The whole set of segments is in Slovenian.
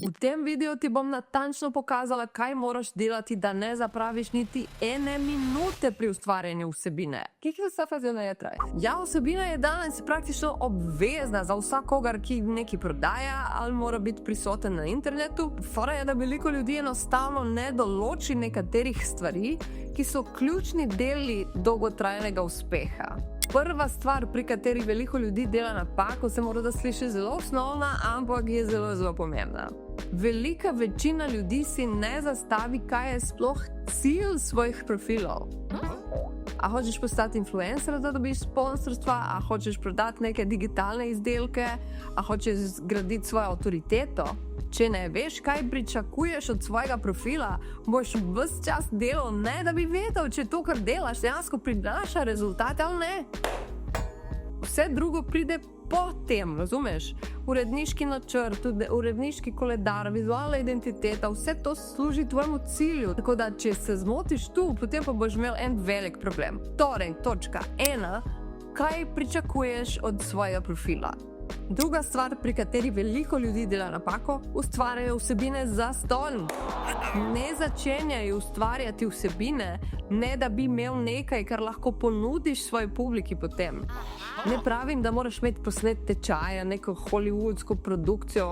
V tem videu ti bom natančno pokazala, kaj moraš delati, da ne zapraviš niti ene minute pri ustvarjanju vsebine. Kje se fazila je traj? Ja, vsebina je danes praktično obvezna za vsakogar, ki nekaj prodaja ali mora biti prisoten na internetu. Fora je, da veliko ljudi enostavno ne določi nekaterih stvari, ki so ključni deli dolgotrajnega uspeha. Prva stvar, pri kateri veliko ljudi dela napako, se mora da sliši zelo osnovna, ampak je zelo, zelo pomembna. Velika večina ljudi si ne zastavi, kaj je sploh cilj svojih profilov. A hočeš postati influencer, da dobiš sponsorstva, a hočeš prodati neke digitalne izdelke, a hočeš zgraditi svojo avtoriteto. Če ne veš, kaj pričakuješ od svojega profila, boš ves čas delal, ne da bi vedel, če to, kar delaš, dejansko prinaša rezultate ali ne. Vse drugo pride potem, razumeš? Uredniški načrt, uredniški koledar, vizualna identiteta, vse to služi tvojemu cilju. Tako da, če se zmotiš tu, potem pa boš imel en velik problem. Torej, točka 1. Kaj pričakuješ od svojega profila? Druga stvar, pri kateri veliko ljudi dela napako, ustvarjajo vsebine zastonj. Ne začenjaj ustvarjati vsebine, ne da bi imel nekaj, kar lahko ponudiš svoji publiki potem. Ne pravim, da moraš imeti posnet tečaja, neko hollywoodsko produkcijo,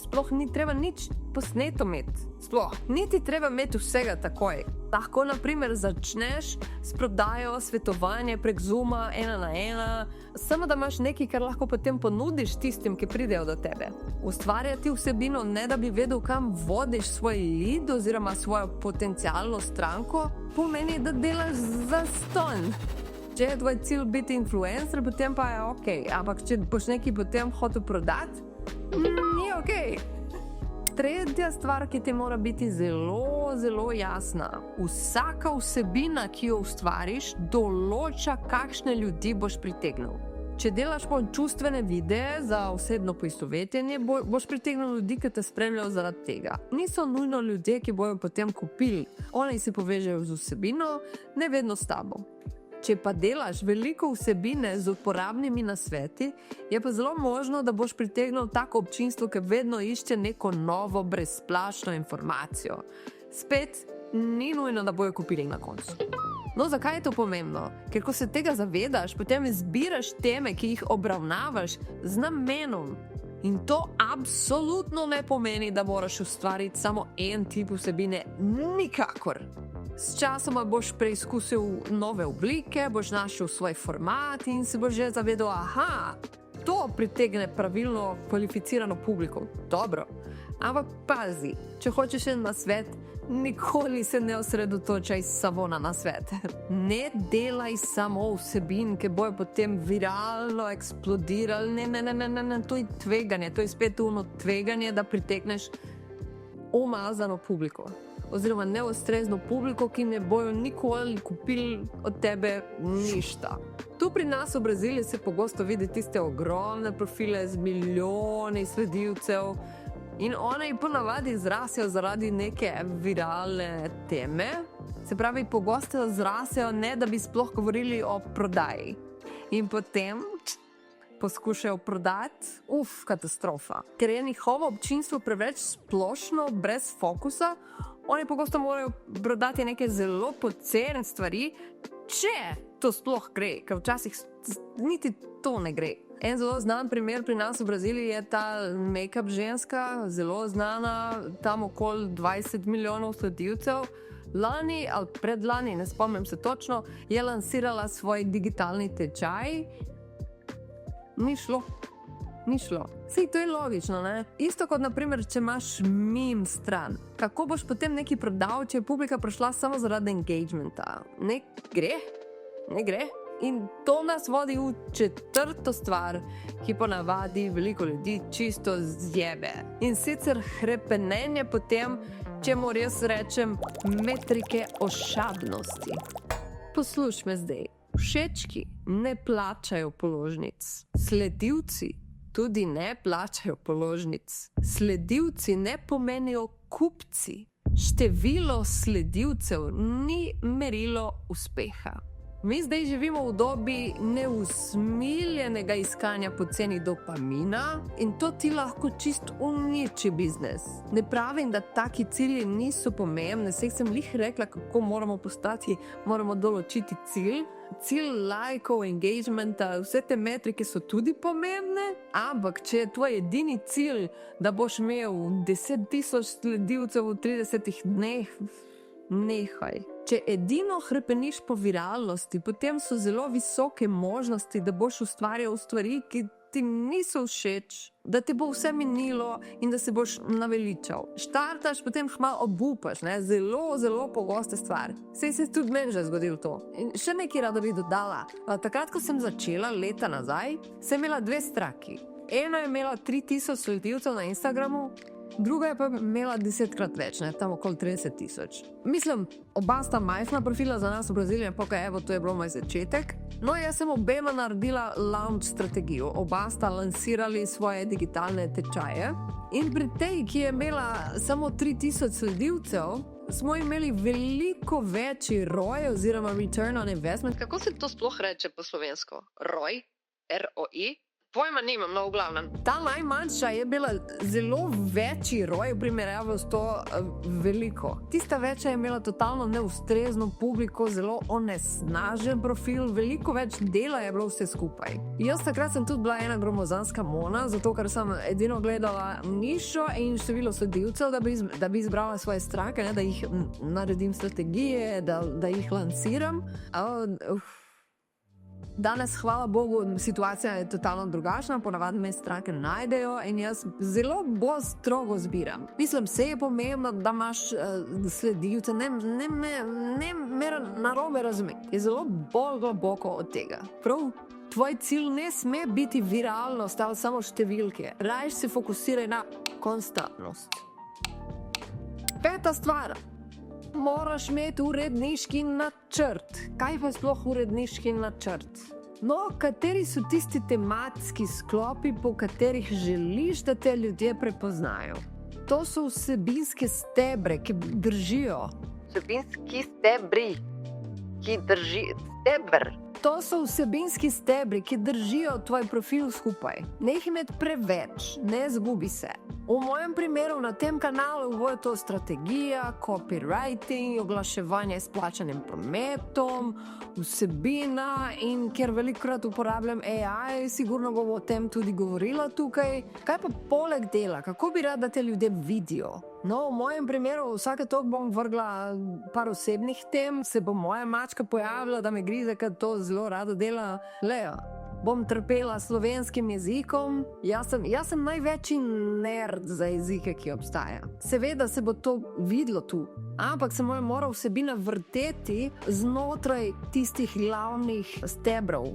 sploh ni treba nič posneto imeti. Sploh, niti treba imeti vsega takoj. Lahko, na primer, začneš s prodajo svetovanja prek Zooma 1 na 1, samo da imaš nekaj, kar lahko potem ponudiš tistim, ki pridejo do tebe. Ustvarjati vsebino, ne da bi vedel, kam vodiš svoj lead oziroma svojo potencialno stranko, pomeni, da delaš zastonj. Če je tvoj cilj biti influencer, potem pa je ok, ampak če boš nekaj potem hotel prodati, ni ok. Tretja stvar, ki ti mora biti zelo, zelo jasna. Vsaka vsebina, ki jo ustvariš, določa, kakšne ljudi boš pritegnil. Če delaš bolj čustvene videe za osebno poistovetenje, boš pritegnil ljudi, ki te spremljajo zaradi tega. Niso nujno ljudje, ki bojo potem kupili. Oni se povežejo z vsebino, ne vedno s tabo. Če pa delaš veliko vsebine z uporabnimi nasveti, je pa zelo možno, da boš pritegnil tako občinstvo, ki vedno išče neko novo, brezplačno informacijo. Spet, ni nujno, da bojo kupili na koncu. No, zakaj je to pomembno? Ker ko se tega zavedaš, potem izbiraš teme, ki jih obravnavaš z namenom. In to absolutno ne pomeni, da moraš ustvariti samo en tip vsebine. Nikakor. S časoma boš preizkusil nove oblike, boš našel svoj format in se boš že zavedel, aha, to pritegne pravilno kvalificirano publiko. Dobro, ampak pazi, če hočeš en nasvet, nikoli se ne osredotočaj samo na nasvet. Ne delaj samo vsebin, ki bojo potem viralno eksplodirali. Ne, to je tveganje, to je spet tveganje, da pritegneš umazano publiko. Oziroma neustrezno publiko, ki ne bojo nikoli kupili od tebe ništa. Tu pri nas v Braziliji se pogosto vidi tiste ogromne profile z milijoni sledilcev in oni ponavadi zrasejo zaradi neke viralne teme. Se pravi, pogosto zrasejo, ne da bi sploh govorili o prodaji. In potem poskušajo prodati, katastrofa. Ker je njihovo občinstvo preveč splošno, brez fokusa, oni pogosto morajo prodati neke zelo poceni stvari, če to sploh gre, ker včasih niti to ne gre. En zelo znan primer pri nas v Braziliji je ta make-up ženska, zelo znana, tam okoli 20 milijonov sledilcev. Lani ali predlani, ne spomnim se točno, je lansirala svoj digitalni tečaj. Ni šlo. Sej, to je logično, ne? Isto kot, na primer, če imaš meme stran. Kako boš potem nekaj prodal, če je publika prišla samo zaradi engagementa? Ne gre. In to nas vodi v četrto stvar, ki ponavadi veliko ljudi čisto zjebe. In sicer hrepenenje potem, čemu res rečem, metrike ošabnosti. Poslušaj me zdaj. Všečki ne plačajo položnic. Sledilci tudi ne plačajo položnic. Sledilci ne pomenijo kupci. Število sledilcev ni merilo uspeha. Mi zdaj živimo v dobi neusmiljenega iskanja poceni dopamina in to ti lahko čist uniči biznis. Ne pravim, da taki cilji niso pomembni, saj sem lih rekla, kako moramo postati, moramo določiti cilj. Cilj lajkov, engagementa, vse te metrike so tudi pomembne, ampak če je tvoj edini cilj, da boš imel 10,000 sledilcev v 30 dneh, nehaj. Če edino hrepeniš po viralnosti, potem so zelo visoke možnosti, da boš ustvarjal stvari, ki ti niso všeč, da ti bo vse minilo in da se boš naveličal. Štartaš, potem malo obupaš, ne? Zelo pogosta stvar. Sej se tudi meni že zgodilo to. In še nekaj rada bi dodala. Takrat, ko sem začela leta nazaj, sem imela 2 straki. Ena je imela 3,000 sledilcev na Instagramu, druga je pa imela 10-krat več, ne, tam okoli 30,000. Mislim, oba sta majhna profila za nas v Braziliji, pokaj evo, to je bilo moj začetek. No, jaz sem obema naredila launch strategijo, oba sta lansirali svoje digitalne tečaje in pri tej, ki je imela samo 3,000 sledilcev, smo imeli veliko večji ROI oziroma return on investment. Kako se to sploh reče po slovensko? ROI? R-O-I? Pojma nimam, no v glavnem. Ta najmanjša je bila zelo večji ROI v primerjavi s to veliko. Tista večja je imela totalno neustrezno publiko, zelo onesnažen profil, veliko več dela je bilo vse skupaj. Jaz takrat sem tudi bila ena gromozanska mona, zato ker sem edino gledala nišo in število sledilcev, da bi izbrala svoje stranke, ne, da jih naredim strategije, da jih lansiram. Danes, hvala Bogu, situacija je totalno drugačna, ponavadi me stranke najdejo in jaz zelo bolj strogo zbiram. Mislim, vse je pomembno, da imaš sledilce, ne me narobe razumeti. Je zelo bolj globoko od tega. Prav, tvoj cilj ne sme biti viralnost ali samo številke. Rajš se fokusiraj na konstantnost. 5. stvar. Moraš imeti uredniški načrt. Kaj pa sploh uredniški načrt? No, kateri so tisti tematski sklopi, po katerih želiš, da te ljudje prepoznajo? To so vsebinske stebre, ki držijo. Vsebinski stebri, ki držijo. Steber. To so vsebinski stebri, ki držijo tvoj profil skupaj. Ne jih imeti preveč, ne zgubi se. V mojem primeru na tem kanalu bo to strategija, copywriting, oglaševanje s plačanim prometom, vsebina in ker velikokrat uporabljam AI, sigurno bom o tem tudi govorila tukaj. Kaj pa poleg dela? Kako bi rad, da te ljudje vidijo? No, v mojem primeru vsake toliko bom vrgla par osebnih tem, se bo moja mačka pojavila, da me grize, ker to zelo rado dela. Leo, bom trpela slovenskim jezikom. Jaz sem največji nerd za jezike, ki obstaja. Seveda se bo to videlo tu, ampak se mora vsebina vrteti znotraj tistih glavnih stebrov.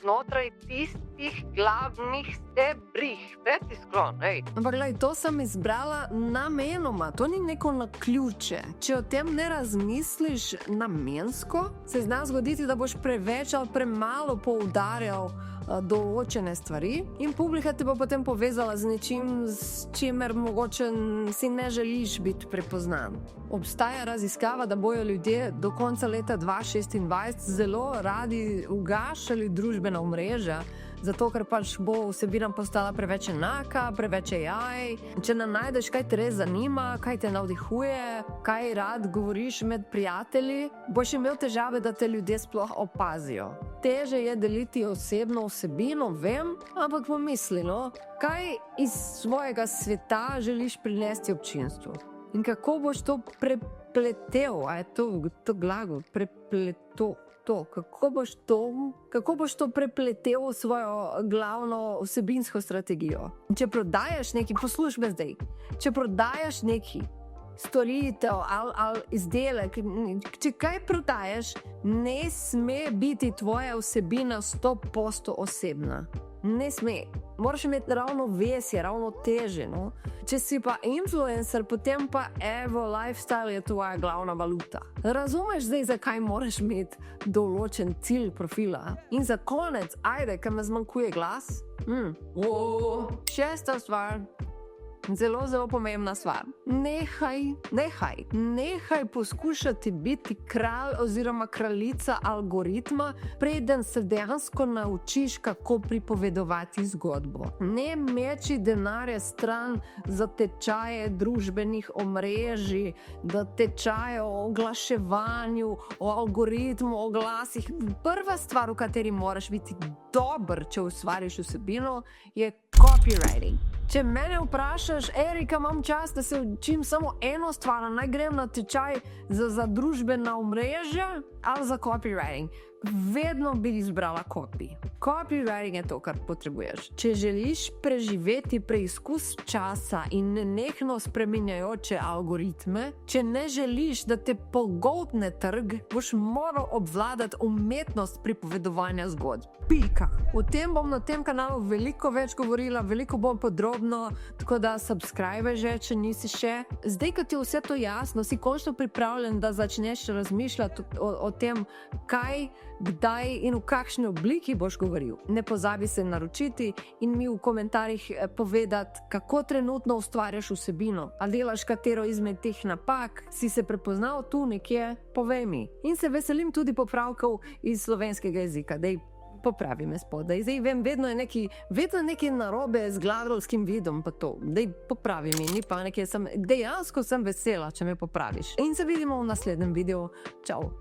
Znotraj tistih glavnih stebrih. 5. sklon, hej. Ampak gledaj, to sem izbrala namenoma, to ni neko naključje. Če o tem ne razmisliš namensko, se zna zgoditi, da boš preveč ali premalo poudarjal določene stvari in publika te bo potem povezala z nečim, s čimer mogoče si ne želiš biti prepoznan. Obstaja raziskava, da bojo ljudje do konca leta 2026 zelo radi ugašali družbena omrežja, zato ker pač bo vsebina postala preveč enaka, preveč AI. Če ne najdeš, kaj te res zanima, kaj te navdihuje, kaj rad govoriš med prijatelji, boš imel težave, da te ljudje sploh opazijo. Teže je deliti osebno vsebino, vem, ampak pomisli, no, kaj iz svojega sveta želiš prinesti občinstvu. In kako boš to prepletel, a je to glagol, prepleto. Kako boš to prepletel v svojo glavno vsebinsko strategijo? Če prodajaš nekaj, poslušaj me zdaj, če prodajaš nekaj, storitev ali izdelek, če kaj prodajaš, ne sme biti tvoja vsebina 100% osebna. Ne sme. Moraš imeti ravno vesje, ravno teže, no? Če si pa influencer, potem pa lifestyle je tvoja glavna valuta. Razumeš zdaj, zakaj moraš imeti določen cilj profila? In za konec, ajde, ker me zmanjkuje glas. 6. stvar. zelo, zelo pomembna stvar. Nehaj poskušati biti kralj oziroma kraljica algoritma, preden se dejansko naučiš, kako pripovedovati zgodbo. Ne meči denarja stran za tečaje družbenih omrežij, da tečaje o oglaševanju, o algoritmu, o glasih. Prva stvar, v kateri moraš biti dober, če ustvariš vsebino, je copywriting. Če mene vprašaš, Erika, imam čas, da se učim samo eno stvar, naj grem na tečaj za družbena omrežja ali za copywriting. Vedno bi izbrala copy. Copywriting je to, kar potrebuješ. Če želiš preživeti preizkus časa in nenehno spreminjajoče algoritme, če ne želiš, da te pogoltne trg, boš moral obvladati umetnost pripovedovanja zgodb. Pika. O tem bom na tem kanalu veliko več govorila, veliko bolj podrobno, tako da subscribe že, če nisi še. Zdaj, ko ti je vse to jasno, si končno pripravljen, da začneš razmišljati o tem, kaj, kdaj in v kakšni obliki boš govoril. Ne pozabi se naročiti in mi v komentarjih povedati, kako trenutno ustvarjaš vsebino. A delaš katero izmed teh napak, si se prepoznal tu nekje, povej mi. In se veselim tudi popravkov iz slovenskega jezika. Dej, popravi me spodaj. Zdaj vem, vedno je nekaj narobe z gladovskim vidom, pa to. Dej, popravi mi, ni panike, dejansko sem vesela, če me popraviš. In se vidimo v naslednjem videu. Čau!